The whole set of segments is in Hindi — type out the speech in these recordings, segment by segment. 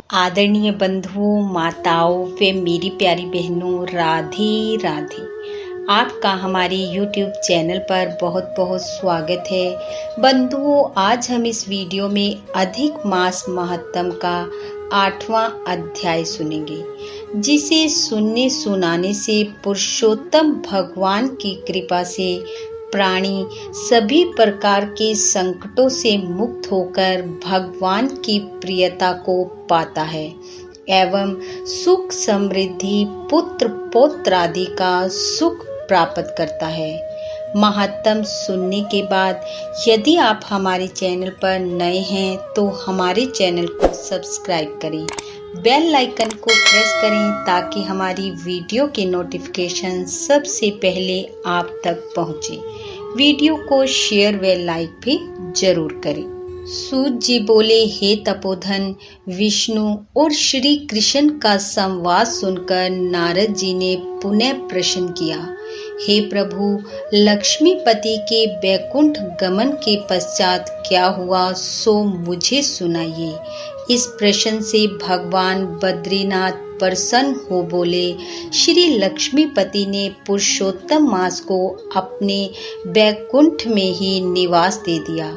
आदरणीय बंधुओं, माताओं व मेरी प्यारी बहनों, राधे राधे। आपका हमारे YouTube चैनल पर बहुत बहुत स्वागत है। बंधुओं, आज हम इस वीडियो में अधिक मास महत्तम का 8वां अध्याय सुनेंगे, जिसे सुनने सुनाने से पुरुषोत्तम भगवान की कृपा से प्राणी सभी प्रकार के संकटों से मुक्त होकर भगवान की प्रियता को पाता है एवं सुख समृद्धि पुत्र पौत्र आदि का सुख प्राप्त करता है। महत्तम सुनने के बाद यदि आप हमारे चैनल पर नए हैं तो हमारे चैनल को सब्सक्राइब करें, बेल आइकन को प्रेस करें ताकि हमारी वीडियो के नोटिफिकेशन सबसे पहले आप तक पहुंचे। वीडियो को शेयर व लाइक भी जरूर करें। सूत जी बोले, हे तपोधन, विष्णु और श्री कृष्ण का संवाद सुनकर नारद जी ने पुनः प्रश्न किया, हे प्रभु, लक्ष्मीपति के वैकुंठ गमन के पश्चात क्या हुआ सो मुझे सुनाइए। इस प्रश्न से भगवान बद्रीनाथ प्रसन्न हो बोले, श्री लक्ष्मीपति ने पुरुषोत्तम मास को अपने वैकुंठ में ही निवास दे दिया,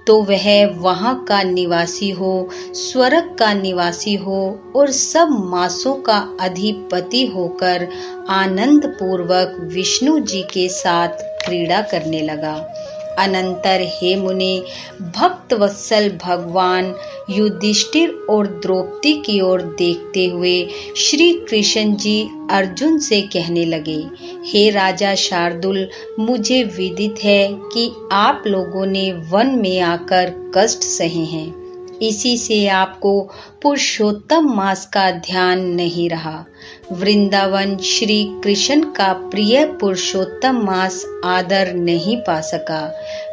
तो वह वहाँ का निवासी हो, स्वर्ग का निवासी हो और सब मासों का अधिपति होकर आनंद पूर्वक विष्णु जी के साथ क्रीड़ा करने लगा। अनंतर हे मुने, भक्त वत्सल भगवान युधिष्ठिर और द्रौपदी की ओर देखते हुए श्री कृष्ण जी अर्जुन से कहने लगे, हे राजा शार्दुल, मुझे विदित है कि आप लोगों ने वन में आकर कष्ट सहे हैं, इसी से आपको पुरुषोत्तम मास का ध्यान नहीं रहा। वृंदावन श्री कृष्ण का प्रिय पुरुषोत्तम मास आदर नहीं पा सका।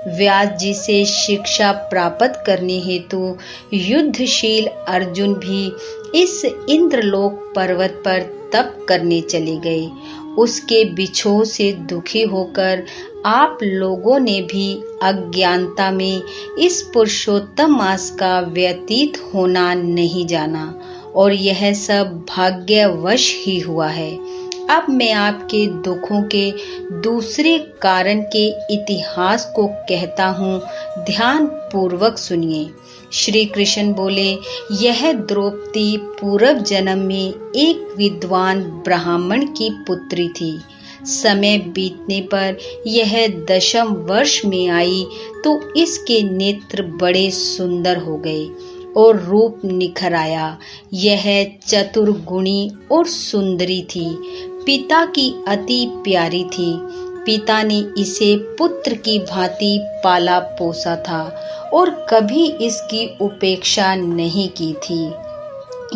व्यास जी से शिक्षा प्राप्त करने हेतु युद्धशील अर्जुन भी इस इंद्रलोक पर्वत पर तप करने चले गए। उसके बिछोह से दुखी होकर आप लोगों ने भी अज्ञानता में इस पुरुषोत्तम मास का व्यतीत होना नहीं जाना और यह सब भाग्यवश ही हुआ है। अब मैं आपके दुखों के दूसरे कारण के इतिहास को कहता हूँ, ध्यान पूर्वक सुनिए। श्री कृष्ण बोले, यह द्रौपदी पूर्व जन्म में एक विद्वान ब्राह्मण की पुत्री थी। समय बीतने पर यह 10 वर्ष में आई तो इसके नेत्र बड़े सुंदर हो गए और रूप निखर आया। यह चतुर्गुणी और सुंदरी थी, पिता की अति प्यारी थी। पिता ने इसे पुत्र की भांति पाला पोसा था और कभी इसकी उपेक्षा नहीं की थी।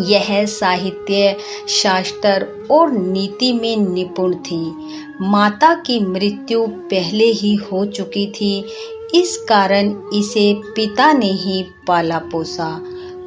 यह साहित्य, शास्त्र और नीति में निपुण थी। माता की मृत्यु पहले ही हो चुकी थी, इस कारण इसे पिता ने ही पाला पोसा।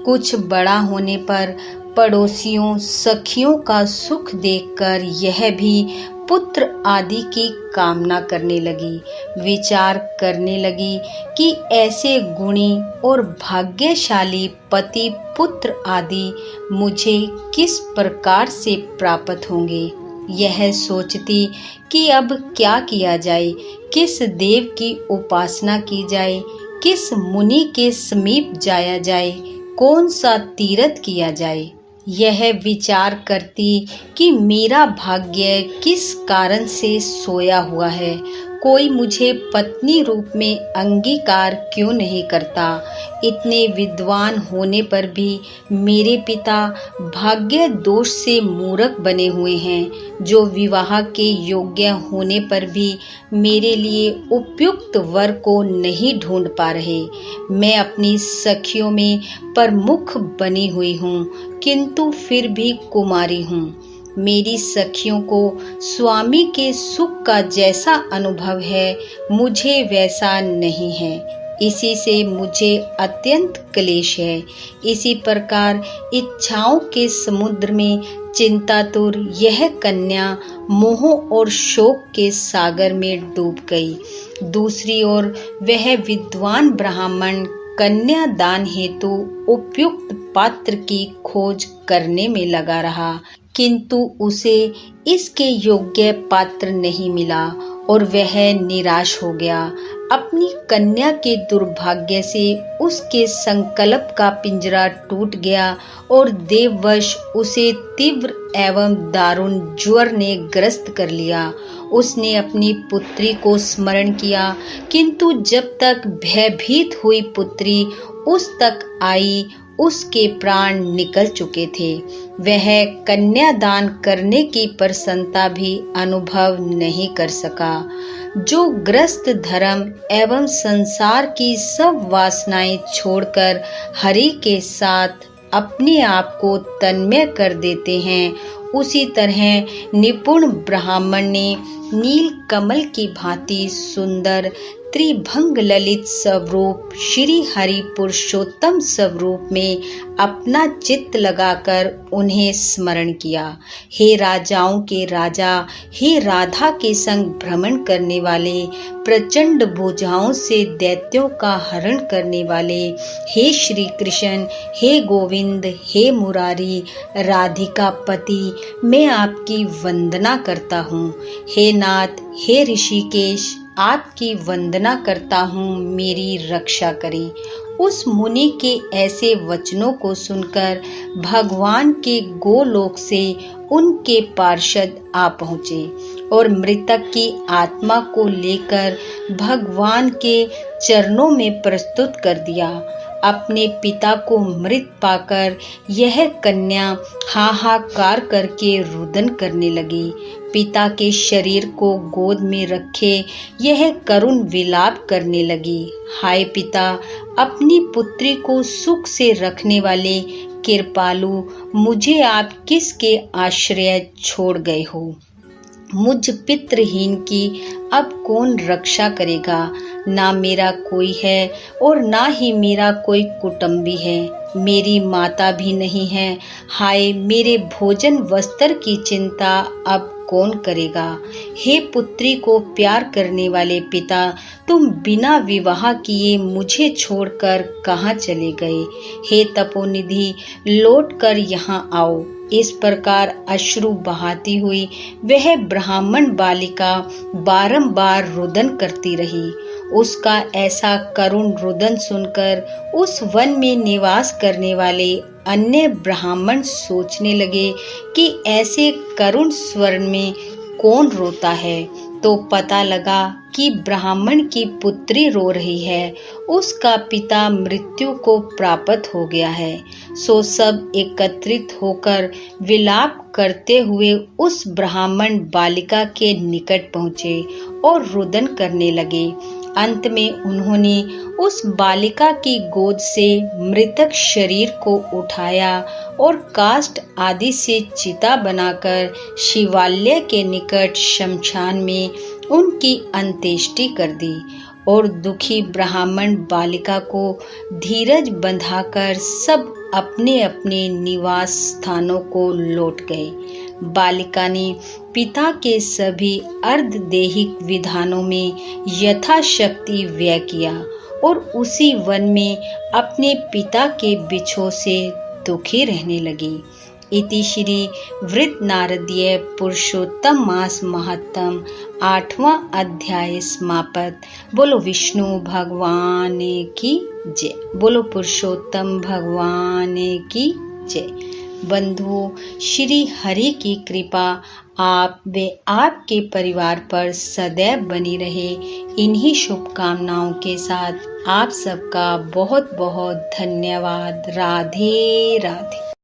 कुछ बड़ा होने पर पड़ोसियों सखियों का सुख देखकर यह भी पुत्र आदि की कामना करने लगी। विचार करने लगी कि ऐसे गुणी और भाग्यशाली पति पुत्र आदि मुझे किस प्रकार से प्राप्त होंगे। यह सोचती कि अब क्या किया जाए, किस देव की उपासना की जाए, किस मुनि के समीप जाया जाए, कौन सा तीर्थ किया जाए। यह विचार करती कि मेरा भाग्य किस कारण से सोया हुआ है, कोई मुझे पत्नी रूप में अंगीकार क्यों नहीं करता। इतने विद्वान होने पर भी मेरे पिता भाग्य दोष से मूर्ख बने हुए हैं, जो विवाह के योग्य होने पर भी मेरे लिए उपयुक्त वर को नहीं ढूंढ पा रहे। मैं अपनी सखियों में प्रमुख बनी हुई हूँ, किंतु फिर भी कुमारी हूँ। मेरी सखियों को स्वामी के सुख का जैसा अनुभव है, मुझे वैसा नहीं है। इसी से मुझे अत्यंत क्लेश है। इसी प्रकार इच्छाओं के समुद्र में चिंतातुर यह कन्या मोह और शोक के सागर में डूब गई। दूसरी ओर वह विद्वान ब्राह्मण कन्यादान हेतु उपयुक्त पात्र की खोज करने में लगा रहा, किंतु उसे इसके योग्य पात्र नहीं मिला और वह निराश हो गया। अपनी कन्या के दुर्भाग्य से उसके संकल्प का पिंजरा टूट गया और देववश उसे तीव्र एवं दारुण ज्वर ने ग्रस्त कर लिया। उसने अपनी पुत्री को स्मरण किया, किंतु जब तक भयभीत हुई पुत्री उस तक आई, उसके प्राण निकल चुके थे। वह कन्यादान करने की प्रसन्नता भी अनुभव नहीं कर सका। जो ग्रस्त धर्म एवं संसार की सब वासनाएं छोड़कर हरि के साथ अपने आप को तन्मय कर देते हैं, उसी तरह निपुण ब्राह्मण ने नील कमल की भांति सुंदर त्रिभंग ललित स्वरूप श्री हरि पुरुषोत्तम स्वरूप में अपना चित्त लगाकर उन्हें स्मरण किया। हे राजाओं के राजा, हे राधा के संग भ्रमण करने वाले, प्रचंड भुजाओं से दैत्यों का हरण करने वाले, हे श्री कृष्ण, हे गोविंद, हे मुरारी, राधिका पति, मैं आपकी वंदना करता हूँ। हे नाथ, हे ऋषिकेश, आपकी वंदना करता हूँ, मेरी रक्षा करें। उस मुनि के ऐसे वचनों को सुनकर भगवान के गोलोक से उनके पार्षद आ पहुँचे और मृतक की आत्मा को लेकर भगवान के चरणों में प्रस्तुत कर दिया। अपने पिता को मृत पाकर यह कन्या हाहाकार करके रुदन करने लगी। पिता के शरीर को गोद में रखे यह करुण विलाप करने लगी। हाय पिता, अपनी पुत्री को सुख से रखने वाले कृपालु, मुझे आप किसके आश्रय छोड़ गए हो? मुझ पितृहीन की अब कौन रक्षा करेगा? ना मेरा कोई है और ना ही मेरा कोई कुटुंबी है। मेरी माता भी नहीं है। हाय, मेरे भोजन वस्त्र की चिंता अब कौन करेगा? हे पुत्री को प्यार करने वाले पिता, तुम बिना विवाह किए मुझे छोड़कर कहाँ चले गए? हे तपोनिधि, लौट कर यहाँ आओ। इस प्रकार अश्रु बहाती हुई वह ब्राह्मण बालिका बारंबार रुदन करती रही। उसका ऐसा करुण रुदन सुनकर उस वन में निवास करने वाले अन्य ब्राह्मण सोचने लगे कि ऐसे करुण स्वर में कौन रोता है। तो पता लगा कि ब्राह्मण की पुत्री रो रही है, उसका पिता मृत्यु को प्राप्त हो गया है। सो सब एकत्रित होकर विलाप करते हुए उस ब्राह्मण बालिका के निकट पहुँचे और रुदन करने लगे। अंत में उन्होंने उस बालिका की गोद से मृतक शरीर को उठाया और काष्ठ आदि से चिता बनाकर शिवालय के निकट शमशान में उनकी अंत्येष्टि कर दी और दुखी ब्राह्मण बालिका को धीरज बंधाकर सब अपने अपने निवास स्थानों को लौट गए। बालिका ने पिता के सभी अर्धदेहिक विधानों में यथाशक्ति व्यय किया और उसी वन में अपने पिता के बिछोह से दुखी रहने लगी। इति श्री वृत्त नारदीय पुरुषोत्तम मास महत्तम 8वां अध्याय समाप्त। बोलो विष्णु भगवान की जय। बोलो पुरुषोत्तम भगवान की जय। बंधुओं, श्री हरि की कृपा आप व आपके परिवार पर सदैव बनी रहे, इन्हीं शुभकामनाओं के साथ आप सबका बहुत बहुत धन्यवाद। राधे राधे।